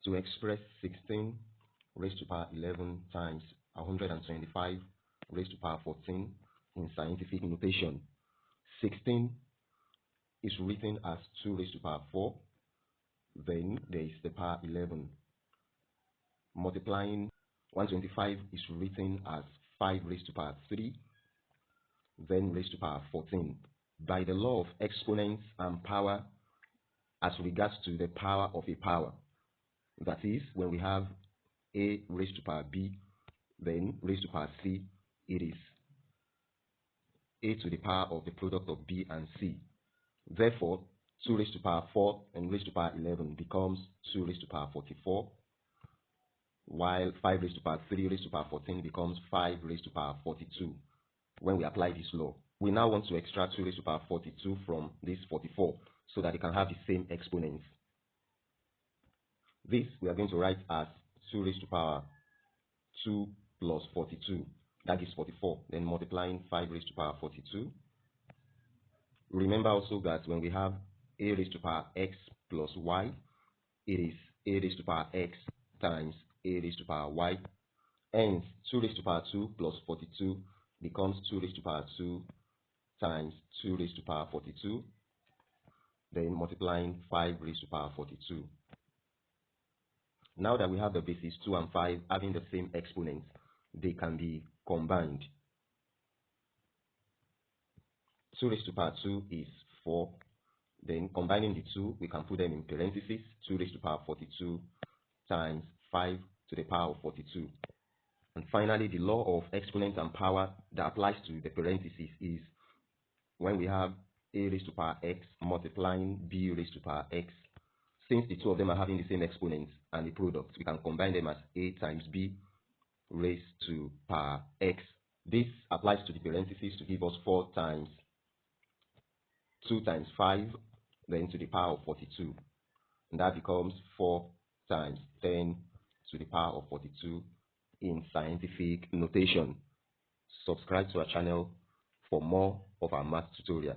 To express 16 raised to power 11 times 125 raised to power 14 in scientific notation, 16 is written as 2 raised to power 4, then there is the power 11. Multiplying 125 is written as 5 raised to power 3, then raised to power 14. By the law of exponents and power as regards to the power of a power, that is, when we have a raised to power b, then raised to power c, it is a to the power of the product of b and c. Therefore, 2 raised to power 4 and raised to power 11 becomes 2 raised to power 44, while 5 raised to power 3 raised to power 14 becomes 5 raised to power 42 when we apply this law. We now want to extract 2 raised to power 42 from this 44 so that it can have the same exponents. This we are going to write as 2 raised to power 2 plus 42. That gives 44. Then multiplying 5 raised to power 42. Remember also that when we have a raised to power x plus y, it is a raised to power x times a raised to power y. Hence, 2 raised to power 2 plus 42 becomes 2 raised to power 2 times 2 raised to power 42. Then multiplying 5 raised to power 42. Now that we have the bases 2 and 5 having the same exponents, they can be combined. 2 raised to power 2 is 4. Then combining the two, we can put them in parentheses. 2 raised to power 42 times 5 to the power of 42. And finally, the law of exponents and power that applies to the parentheses is when we have a raised to power x multiplying b raised to power x. Since the two of them are having the same exponents and the product, we can combine them as a times b raised to power x. This applies to the parentheses to give us 4 times 2 times 5, then to the power of 42. And that becomes 4 times 10 to the power of 42 in scientific notation. Subscribe to our channel for more of our math tutorial.